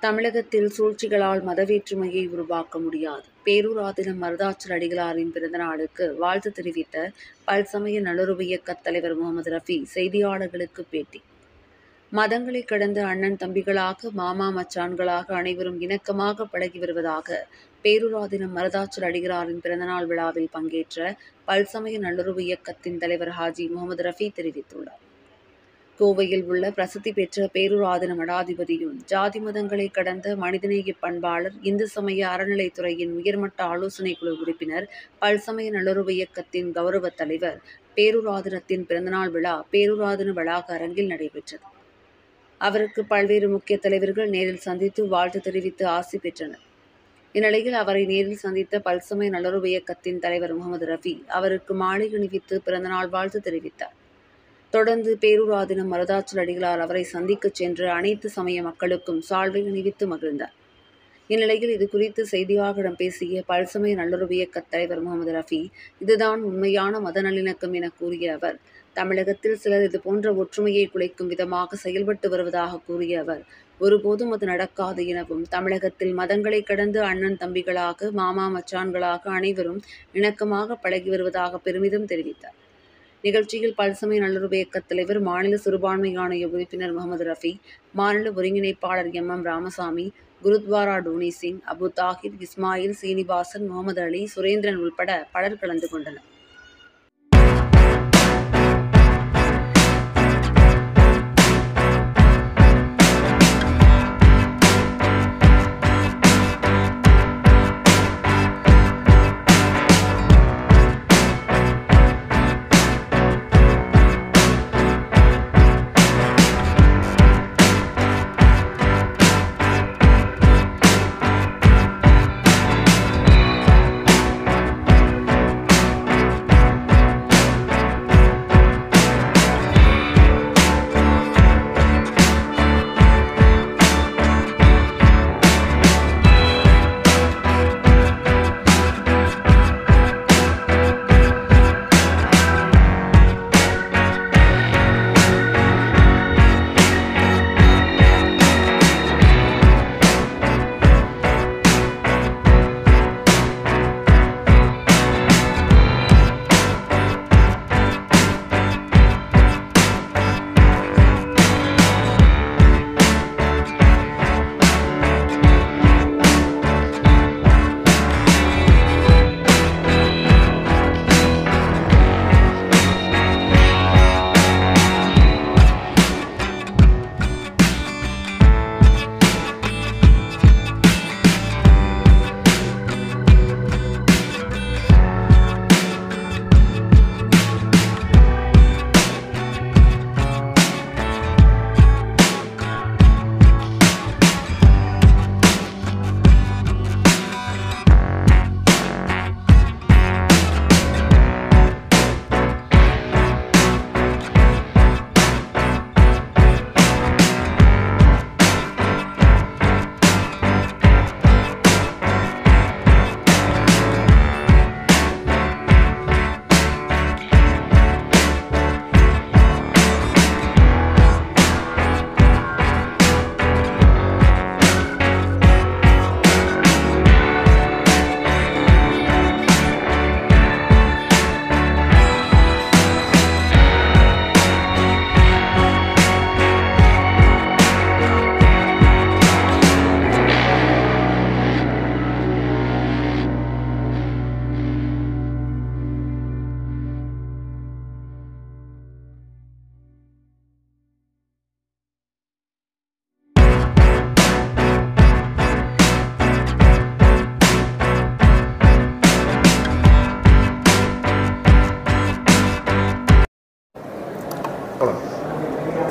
தமிழகத்தில் சூழ்ச்சிகளால் மதவேற்றுமையை உருவாக்க முடியாது. பேரூர் ஆதீனம் மருதாச்சல அடிகளாரின் பிறந்த நாளுக்கு வாழ்த்து தெரிவித்த பல்சமய நல்லுறவு இயக்கத் தலைவர் முகமது ரஃபி செய்தியாளர்களுக்கு பேட்டி. மதங்களை கடந்த அண்ணன் தம்பிகளாக, மாமா மச்சான்களாக அனைவரும் இணக்கமாக பழகி வருவதாக பேரூர் ஆதீனம் மருதாச்சல அடிகளாரின் பிறந்தநாள் விழாவில் பங்கேற்ற பல்சமய நல்லுறவு இயக்கத்தின் தலைவர் ஹாஜி முகமது ரஃபி தெரிவித்துள்ளார். கோவையில் உள்ள பிரசித்தி பெற்ற பேரூர் ஆதீன மடாதிபதியும் ஜாதி மதங்களை கடந்த மனிதநேய பண்பாளர், இந்து சமய அறநிலைத்துறையின் உயர்மட்ட ஆலோசனை குழு உறுப்பினர், பல்சமய நல்லுறவு இயக்கத்தின் கௌரவ தலைவர். பேரூர் ஆதீனத்தின் பிறந்தநாள் விழா பேரூர் ஆதீன வளாக அரங்கில் நடைபெற்றது. அவருக்கு பல்வேறு முக்கிய தலைவர்கள் நேரில் சந்தித்து வாழ்த்து தெரிவித்து ஆசி பெற்றனர். இந்நிலையில் அவரை நேரில் சந்தித்த பல்சமய நல்லுறவு இயக்கத்தின் தலைவர் முகமது ரஃபி அவருக்கு மாலை அணிவித்து பிறந்தநாள் வாழ்த்து தெரிவித்தார். தொடர்ந்து பேரூர் ஆதீனம் மருதாச்சல அடிகளார் அவரை சந்திக்கச் சென்ற அனைத்து சமய மக்களுக்கும் சால்வை அணிவித்து மகிழ்ந்தார். இந்நிலையில் இதுகுறித்து செய்தியாளர்களிடம் பேசிய பல்சமய நல்லுறவு இயக்கத் தலைவர் முகமது ரஃபி, இதுதான் உண்மையான மத நல்லிணக்கம் என கூறிய அவர், தமிழகத்தில் சிலர் இதுபோன்ற ஒற்றுமையை குலைக்கும் விதமாக செயல்பட்டு வருவதாக கூறிய அவர், ஒருபோதும் அது நடக்காது எனவும், தமிழகத்தில் மதங்களை கடந்து அண்ணன் தம்பிகளாக, மாமா மச்சான்களாக அனைவரும் இணக்கமாக பழகி வருவதாக பெருமிதம் தெரிவித்தார். நிகழ்ச்சியில் பல்சமய நல்லுறவு இயக்கத் தலைவர், மாநில சிறுபான்மை ஆணைய உறுப்பினர் முகமது ரஃபி, மாநில ஒருங்கிணைப்பாளர் MM ராமசாமி, குருத்வாரா டோனி சிங், அபு தாஹிர், இஸ்மாயில், சீனிவாசன், முகமது அலி, சுரேந்திரன் உள்பட பலர் கலந்து கொண்டனர்.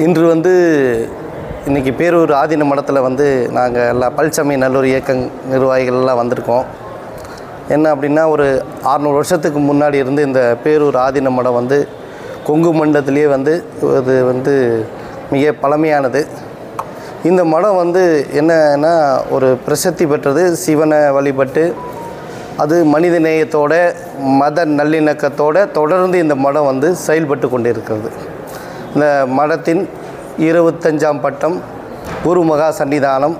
இன்று இன்றைக்கி பேரூர் ஆதீன மடத்தில் நாங்கள் எல்லா பல்சமய நல்லுறவு இயக்க நிர்வாகிகள் எல்லாம் வந்திருக்கோம். என்ன அப்படின்னா, ஒரு 600 வருஷத்துக்கு முன்னாடி இருந்து இந்த பேரூர் ஆதீன மடம் கொங்கு மண்டலத்திலேயே இது மிக பழமையானது. இந்த மடம் என்னன்னா, ஒரு பிரசித்தி பெற்றது. சிவனை வழிபட்டு அது மனித நேயத்தோட மத நல்லிணக்கத்தோடு தொடர்ந்து இந்த மடம் செயல்பட்டு கொண்டிருக்கிறது. இந்த மடத்தின் 25ஆம் பட்டம் குரு மகா சன்னிதானம்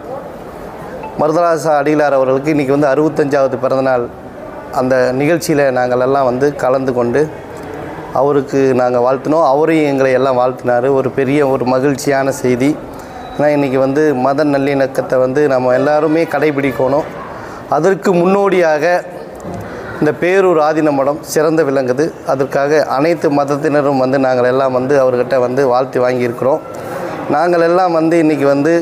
மருதராச அடிகளார் அவர்களுக்கு இன்றைக்கி வந்து 65வது பிறந்தநாள். அந்த நிகழ்ச்சியில் நாங்கள் எல்லாம் வந்து கலந்து கொண்டு அவருக்கு நாங்கள் வாழ்த்தினோம். அவரையும் எங்களை எல்லாம் வாழ்த்தினார். ஒரு பெரிய ஒரு மகிழ்ச்சியான செய்தி. ஏன்னா இன்றைக்கி வந்து மத நல்லிணக்கத்தை வந்து நம்ம எல்லாருமே கடைபிடிக்கணும். அதற்கு முன்னோடியாக இந்த பேரூர் ஆதீன மடம் சிறந்து விளங்குது. அதற்காக அனைத்து மதத்தினரும் வந்து நாங்கள் எல்லாம் வந்து அவர்கிட்ட வந்து வாழ்த்து வாங்கியிருக்கிறோம். நாங்கள் எல்லாம் வந்து இன்றைக்கி வந்து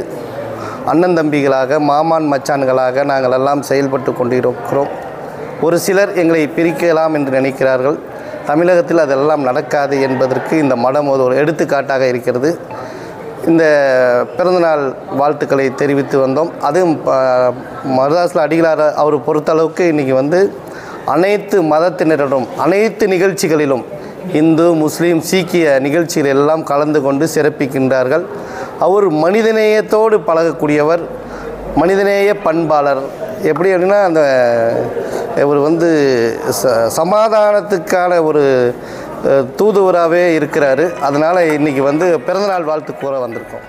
அண்ணன் தம்பிகளாக, மாமான் மச்சான்களாக நாங்கள் எல்லாம் செயல்பட்டு கொண்டிருக்கிறோம். ஒரு சிலர் எங்களை பிரிக்கலாம் என்று நினைக்கிறார்கள். தமிழகத்தில் அதெல்லாம் நடக்காது என்பதற்கு இந்த மடம் ஒரு எடுத்துக்காட்டாக இருக்கிறது. இந்த பிறந்தநாள் வாழ்த்துக்களை தெரிவித்து வந்தோம். அதுவும் மருதாசல அடிகளார் அவர் பொறுத்தளவுக்கு இன்றைக்கி வந்து அனைத்து மதத்தினரிடம் அனைத்து நிகழ்ச்சிகளிலும் இந்து, முஸ்லீம், சீக்கிய நிகழ்ச்சிகள் எல்லாம் கலந்து கொண்டு சிறப்பிக்கின்றார்கள். அவர் மனிதநேயத்தோடு பழகக்கூடியவர், மனிதநேய பண்பாளர். எப்படி அப்படின்னா அந்த இவர் வந்து சமாதானத்துக்கான ஒரு தூதுவராகவே இருக்கிறாரு. அதனால் இன்றைக்கி வந்து பிறந்தநாள் வாழ்த்து கூற வந்திருக்கோம்.